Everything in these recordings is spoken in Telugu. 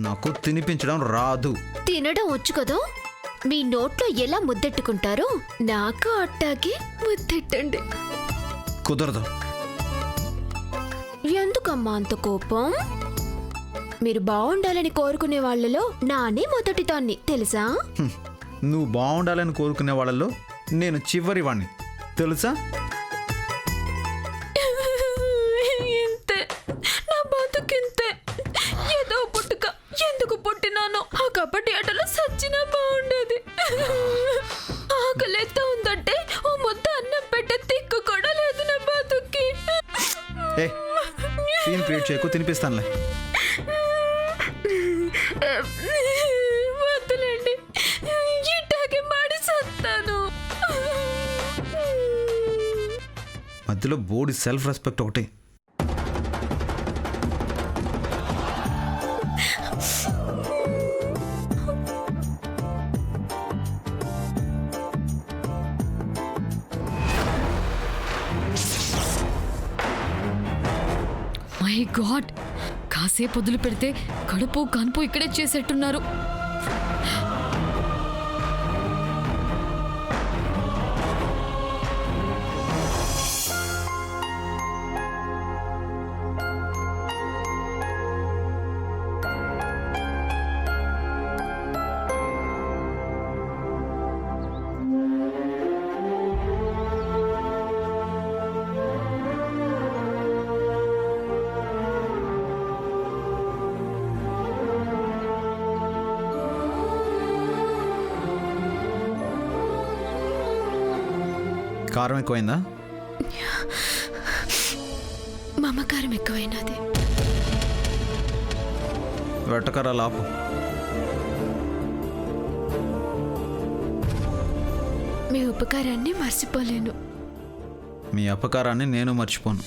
నాకు తినిపించడం రాదు. తినడం వచ్చు కదా, మీ నోట్లో ఎలా ముద్దెట్టుకుంటారో నాకు అట్టాగే ముద్దెట్టండి. కుదరదు. ఎందుకమ్మా అంత కోపం? మీరు బాగుండాలని కోరుకునే వాళ్ళలో నానే మొదటిదాన్ని తెలుసా? నువ్వు బాగుండాలని కోరుకునే వాళ్ళలో నేను చివరి వాణ్ణి తెలుసా? ఇంతే నా బతుకింతే. ఏదో పుట్టుక ఎందుకు పుట్టినానో ఆ కబడ్డీ ఆటలో సచ్చినా బాగుండేది. ఆకలితో ఉందంటే ఓ ముద్ద అన్నం పెట్టే తిక్కు కూడా లేదు నా బతుక్కి. ఏ సీన్ క్రియేట్ చేయకు, తినిపిస్తానులే. వద్దులేండి, ఇట్టాగే మాడి సత్తాను. మధ్యలో బోడి సెల్ఫ్ రెస్పెక్ట్ ఒకటి. మై గాడ్, కాసేపు వదిలి పెడితే కడుపు కనుపు ఇక్కడే చేసేట్టున్నారు. కారం ఎక్కువైందా? మమకారం ఎక్కువైనది. వెట్టకరా లాపు. మీ ఉపకారాన్ని మర్చిపోలేను. మీ అపకారాన్ని నేను మర్చిపోను.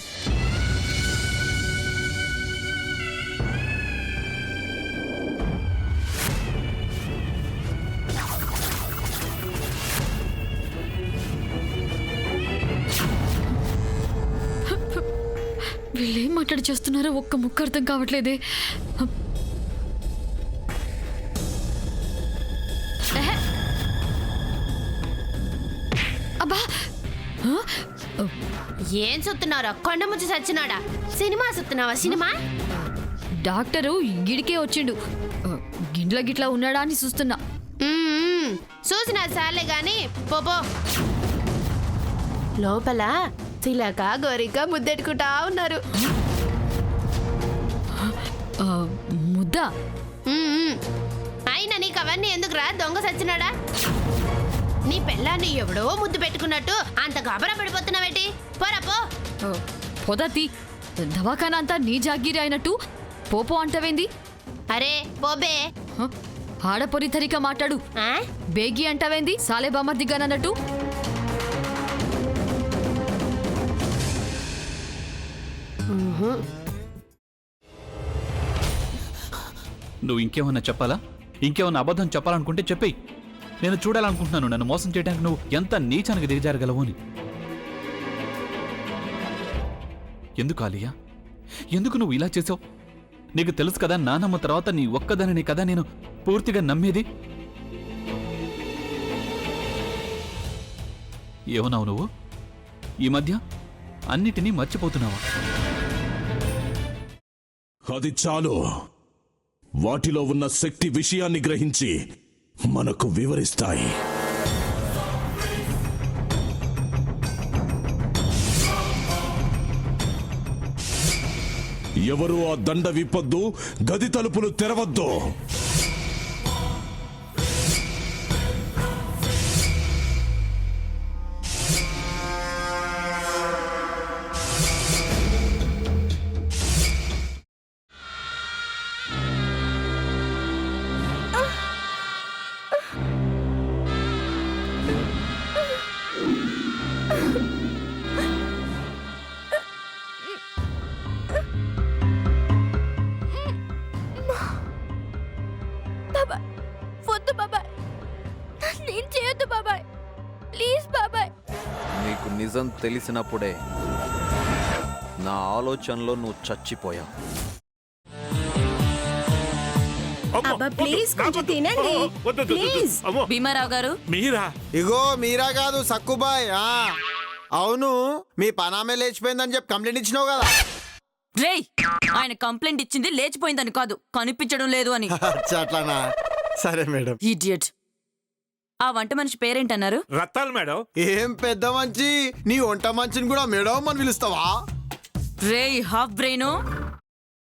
వీళ్ళేం మాట్లాడి చేస్తున్నారో ఒక్క ముక్క అర్థం కావట్లేదే. అబ్బా, ఏం చూస్తున్నారా? కొండ ముచ్చి సచ్చినాడా? సినిమా చూస్తున్నావా? సినిమా డాక్టరు గిడికే వచ్చిండు. గిండ్ల గిట్లా ఉన్నాడా అని చూస్తున్నా. చూసినా సార్లే గాని పోపో. లోపల చిలక గోరిక ముద్దెట్టుకుంటా ఉన్నారు. ముద్ద అయినా నీకు అవన్నీ ఎందుకురా? దొంగ సచ్చినాడా? నీ పెళ్ళాన్ని ఎవడో ముద్దు పెట్టుకున్నట్టు అంత గాబరా పడిపోతున్నావేటి? పోరా పో. పొదతి దవాఖానా అంతా నీ జాగీరి అయినట్టు పోపో అంటవేంది? అరే పోబే. ఆడపొరి తరిక మాట్లాడు. బేగి అంటావేంది? సాలే బామర్దిగానన్నట్టు. నువ్వు ఇంకేమన్నా చెప్పాలా? ఇంకేమన్నా అబద్ధం చెప్పాలనుకుంటే చెప్పేయి. నేను చూడాలనుకుంటున్నాను నన్ను మోసం చేయడానికి నువ్వు ఎంత నీచానికి దిగజారగలవు అని. ఎందుకు ఆలియా, ఎందుకు నువ్వు ఇలా చేసావు? నీకు తెలుసు కదా నానమ్మ తర్వాత నీ ఒక్కదానిని కదా నేను పూర్తిగా నమ్మేది. ఏమన్నావు నువ్వు? ఈ మధ్య అన్నిటినీ మర్చిపోతున్నావా? అది చాలు. వాటిలో ఉన్న శక్తి విషయాన్ని గ్రహించి మనకు వివరిస్తాయి. ఎవరు ఆ దండ విప్పొద్దు, గది తలుపులు తెరవద్దు. వద్దు బాబాయ్, నేను చేయొద్దు బాబాయ్, ప్లీజ్ బాబాయ్. నీకు నిజం తెలిసినప్పుడే నా ఆలోచనలో నువ్వు చచ్చిపోయావు. అబ్బా ప్లీజ్ కొంచెం తినండి ప్లీజ్. భీమారావు గారు మీరా? ఇగో మీరా కాదు సక్కుబాయ్. అవును, మీ పనామే లేచిపోయిందని చెప్పి కంప్లైంట్ ఇచ్చినావు కదా. రేయ్, ఆయన కంప్లైంట్ ఇచ్చింది లేచిపోయిందని కాదు, కనిపించడం లేదు అని. అట్లానా? సరే మేడం. ఇడియట్. ఆ వంట మనిషి పేరేంటన్నారు? రత్తాలు మేడం. ఏం పెద్ద మంచి, నీ వంట మంచిని కూడా మేడం అని పిలుస్తావా? రేయ్ హాఫ్ బ్రెయిన్,